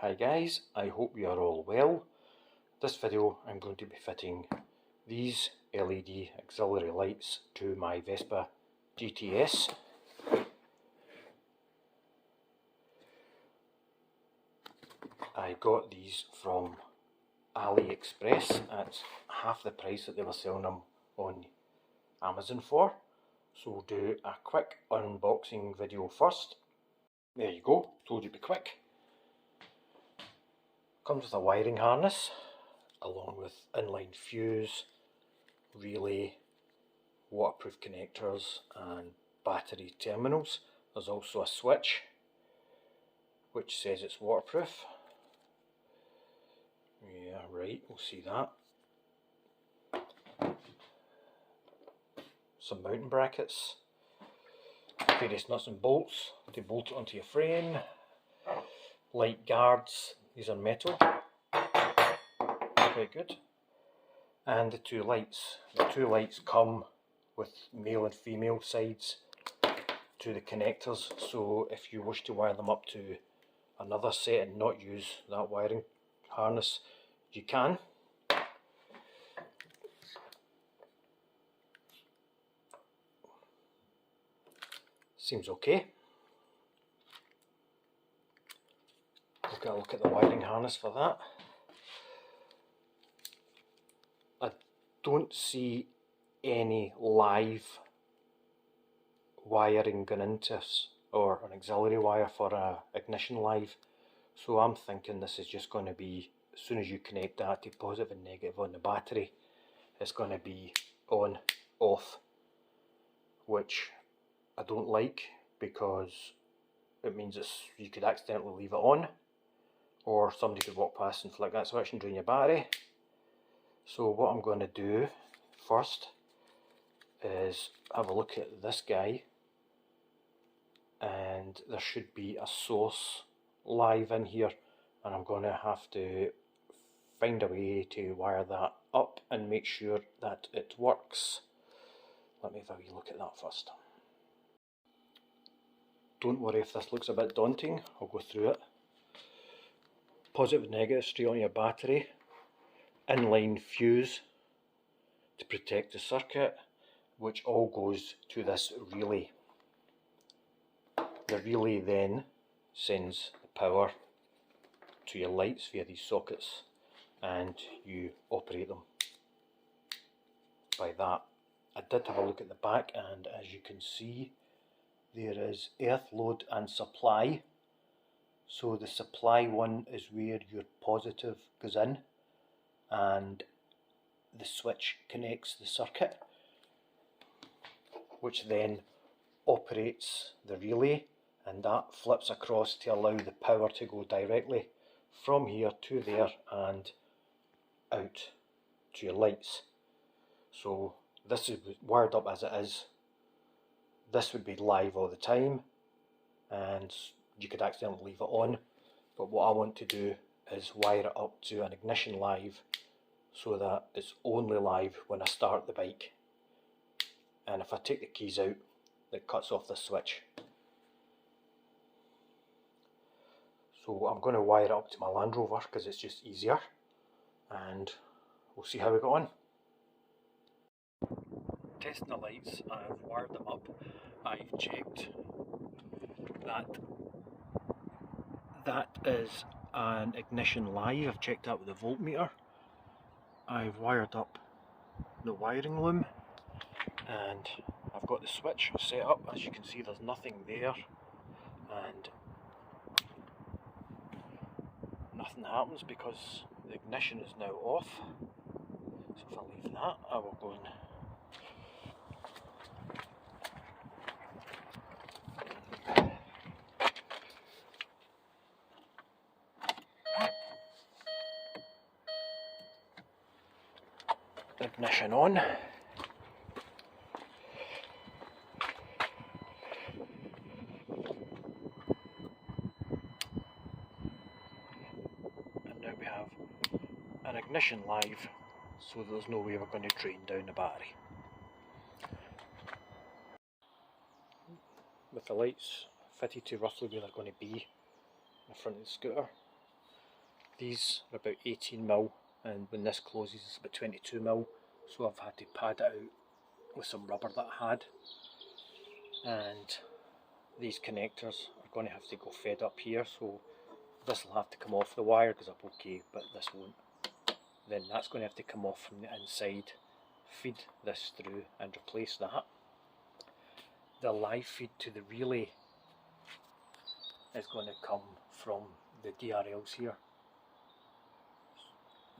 Hi guys, I hope you are all well. This video I'm going to be fitting these LED auxiliary lights to my Vespa GTS. I got these from AliExpress at half the price that they were selling them on Amazon for. So we'll do a quick unboxing video first. There you go, told you to be quick. Comes with a wiring harness along with inline fuse, relay, waterproof connectors and battery terminals. There's also a switch which says it's waterproof. Yeah, right, we'll see that. Some mounting brackets, various nuts and bolts to bolt it onto your frame, light guards, these are metal, very good, and the two lights. The two lights come with male and female sides to the connectors, so if you wish to wire them up to another set and not use that wiring harness, you can. Seems okay. We'll get a look at the wiring harness for that. I don't see any live wiring going into us, or an auxiliary wire for an ignition live, so I'm thinking this is just going to be, as soon as you connect that to positive and negative on the battery, it's going to be on, off, which I don't like, because it means you could accidentally leave it on, or somebody could walk past and flick that switch and drain your battery. So what I'm going to do first is have a look at this guy, and there should be a source live in here, and I'm going to have to find a way to wire that up and make sure that it works. Let me have a wee look at that first. Don't worry if this looks a bit daunting, I'll go through it. Positive and negative straight on your battery, inline fuse to protect the circuit, which all goes to this relay. The relay then sends the power to your lights via these sockets, and you operate them by that. I did have a look at the back, and as you can see, there is earth, load and supply. So the supply one is where your positive goes in and the switch connects the circuit, which then operates the relay, and that flips across to allow the power to go directly from here to there and out to your lights. So this is wired up as it is. This would be live all the time, and you could accidentally leave it on, but what I want to do is wire it up to an ignition live so that it's only live when I start the bike, and if I take the keys out, it cuts off the switch. So I'm going to wire it up to my Land Rover because it's just easier, and we'll see how we go on. Testing the lights, I've wired them up. I've checked that that is an ignition live. I've checked that with the voltmeter. I've wired up the wiring loom, and I've got the switch set up. As you can see, there's nothing there, and nothing happens because the ignition is now off. So if I leave that, I will go and ignition on. And now we have an ignition live, so there's no way we're going to drain down the battery. With the lights fitted to roughly where they're going to be in the front of the scooter, These are about 18mm, and when this closes it's about 22mm, so I've had to pad it out with some rubber that I had. And these connectors are going to have to go fed up here, so this will have to come off. The wire goes up okay, but this won't. Then that's going to have to come off from the inside, feed this through and replace that. The live feed to the relay is going to come from the DRLs here.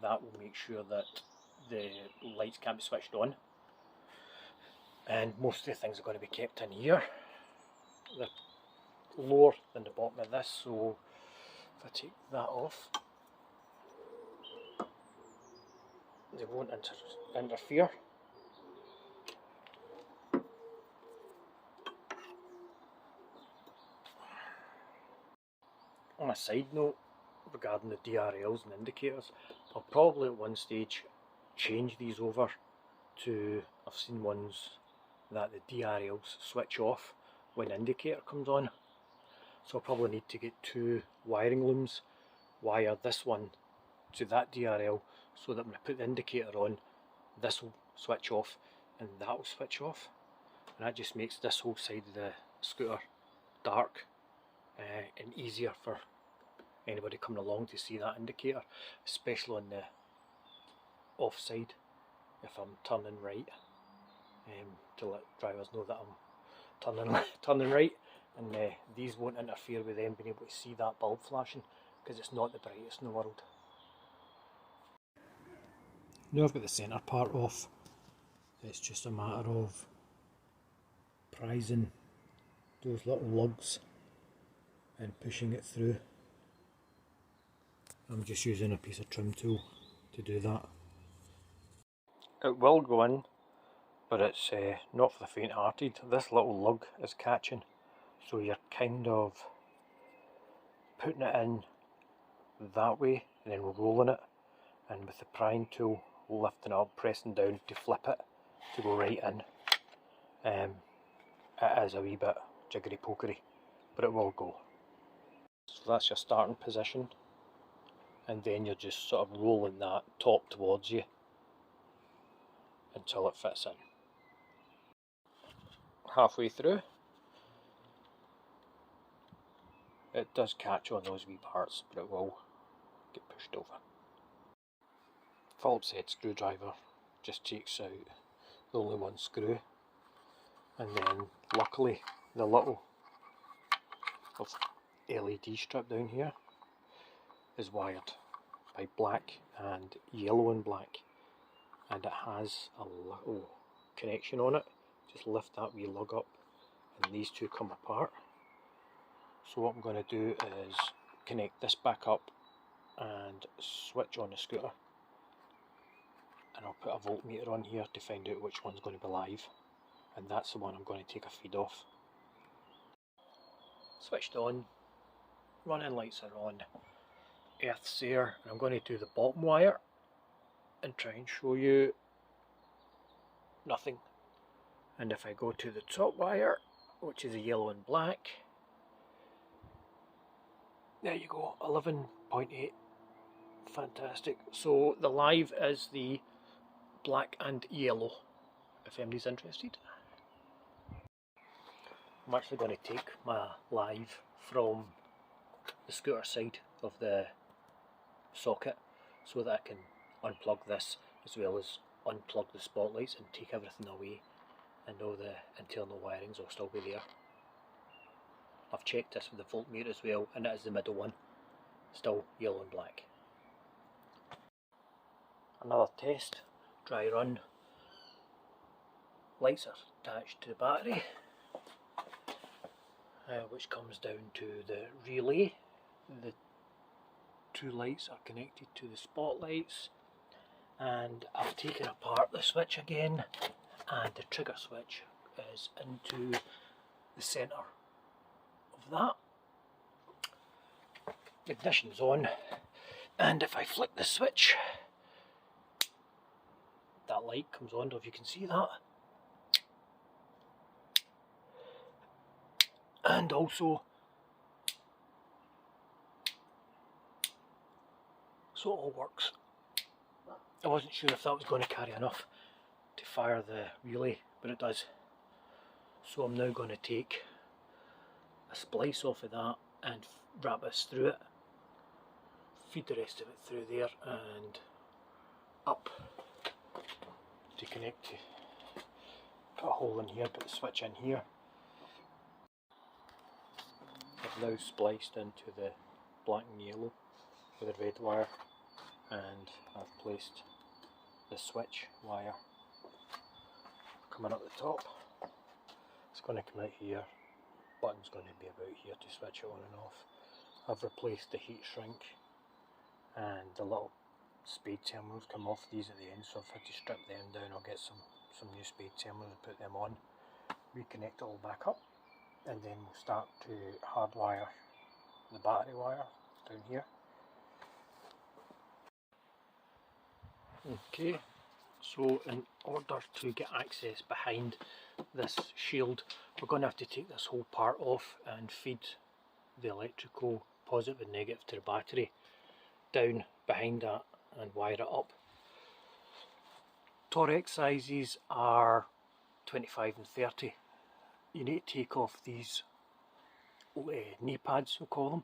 That will make sure that the lights can't be switched on, and most of the things are going to be kept in here. They're lower than the bottom of this, so if I take that off, they won't interfere. On a side note regarding the DRLs and indicators, I'll probably at one stage change these over to, I've seen ones that the DRLs switch off when the indicator comes on, so I'll probably need to get two wiring looms, wire this one to that DRL, so that when I put the indicator on, this will switch off and that will switch off, and that just makes this whole side of the scooter dark and easier for anybody coming along to see that indicator, especially on the off side if I'm turning right, to let drivers know that I'm turning right, and these won't interfere with them being able to see that bulb flashing, because it's not the brightest in the world. Now I've got the centre part off, it's just a matter of prising those little lugs and pushing it through. I'm just using a piece of trim tool to do that. It will go in, but it's not for the faint hearted. This little lug is catching, so you're kind of putting it in that way and then rolling it, and with the prying tool lifting it up, pressing down to flip it to go right in. It is a wee bit jiggery pokery, but it will go. So that's your starting position, and then you're just sort of rolling that top towards you until it fits in. Halfway through, it does catch on those wee parts, but it will get pushed over. Phillips head screwdriver just takes out the only one screw, and then luckily the little LED strip down here is wired by black and yellow and black, and it has a little connection on it. Just lift that wee lug up and these two come apart. So what I'm going to do is connect this back up and switch on the scooter, and I'll put a voltmeter on here to find out which one's going to be live, and that's the one I'm going to take a feed off. Switched on, running lights are on, earth's there, and I'm going to do the bottom wire and try and show you nothing. And if I go to the top wire, which is a yellow and black, there you go, 11.8, fantastic. So the live is the black and yellow, if anybody's interested. I'm actually going to take my live from the scooter side of the socket so that I can unplug this as well as unplug the spotlights and take everything away, and all the internal wirings will still be there. I've checked this with the voltmeter as well, and it is the middle one, still yellow and black. Another test, dry run. Lights are attached to the battery, which comes down to the relay. The two lights are connected to the spotlights, and I've taken apart the switch again, and the trigger switch is into the centre of that. The ignition's on, and if I flick the switch, that light comes on. I don't know if you can see that. And also So it all works. I wasn't sure if that was going to carry enough to fire the relay, but it does. So I'm now going to take a splice off of that and wrap this through it, feed the rest of it through there and up to connect to, put a hole in here, put the switch in here. I've now spliced into the black and yellow with a red wire, and I've placed the switch wire coming up the top. It's going to come out here, button's going to be about here to switch it on and off. I've replaced the heat shrink and the little speed terminals come off these at the end, so I've had to strip them down. I'll get some new speed terminals and put them on, reconnect it all back up, and then we'll start to hardwire the battery wire down here. Okay, so in order to get access behind this shield, we're going to have to take this whole part off and feed the electrical positive and negative to the battery down behind that and wire it up. Torx sizes are 25 and 30. You need to take off these knee pads, we'll call them,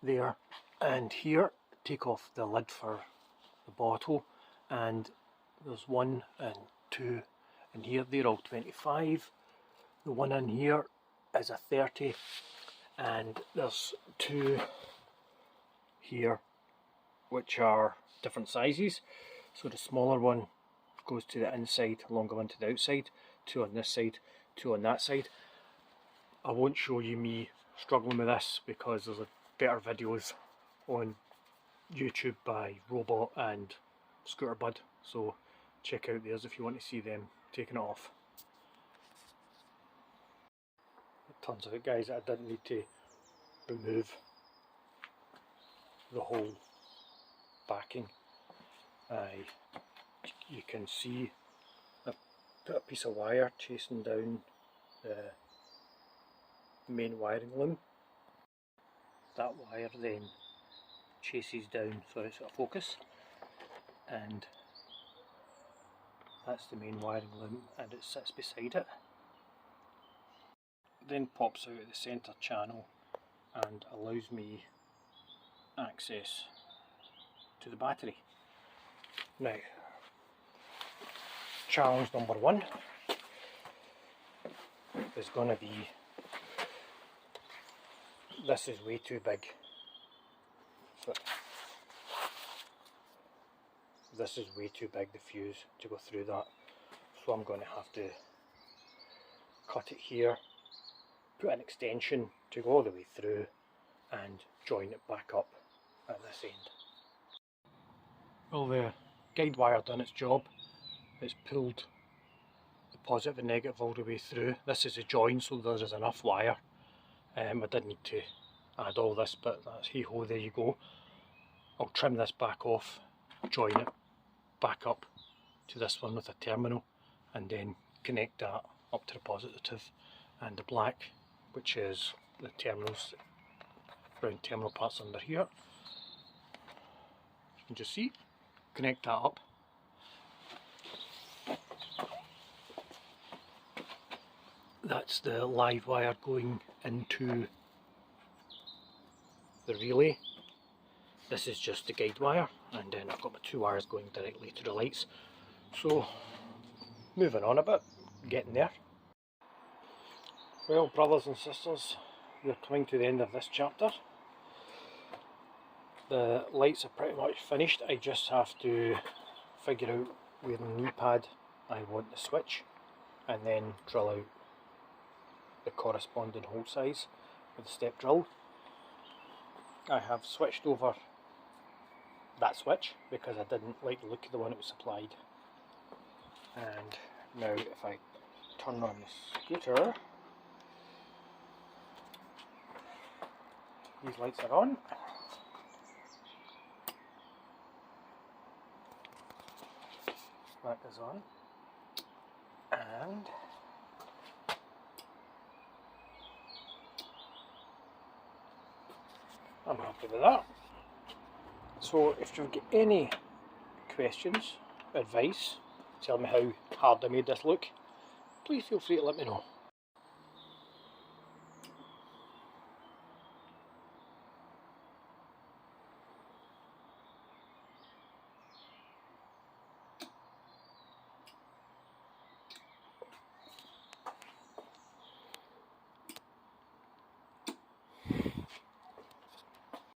there and here. Take off the lid for the bottle, and there's 1 and 2 in here, they're all 25. The one in here is a 30, and there's 2 here which are different sizes. So the smaller one goes to the inside, longer one to the outside, 2 on this side, 2 on that side. I won't show you me struggling with this because there's better videos on YouTube by Robot and Scooter Bud, so check out theirs if you want to see them taking it off. It turns out, guys, I didn't need to remove the whole backing. You can see I put a piece of wire chasing down the main wiring loom. That wire then chases down, sorry, it's out of focus, and that's the main wiring loom, and it sits beside it. It then pops out of the centre channel and allows me access to the battery. Now, challenge number 1 is going to be, this is way too big. This is way too big, the fuse, to go through that, so I'm going to have to cut it here, put an extension to go all the way through and join it back up at this end. Well, the guide wire done its job. It's pulled the positive and negative all the way through. This is a join, so there is enough wire. I did need to add all this, but that's hey ho, there you go. I'll trim this back off, join it back up to this one with a terminal, and then connect that up to the positive and the black, which is the terminals, round terminal parts under here. You can just see, connect that up. That's the live wire going into the relay. This is just the guide wire, and then I've got my 2 wires going directly to the lights. So, moving on a bit, getting there. Well, brothers and sisters, we're coming to the end of this chapter. The lights are pretty much finished. I just have to figure out where the knee pad I want the switch, and then drill out the corresponding hole size with the step drill. I have switched over that switch because I didn't like the look of the one it was supplied. And now if I turn on the scooter, these lights are on. That is on. And I'm happy with that. So if you've got any questions, advice, tell me how hard I made this look, please feel free to let me know.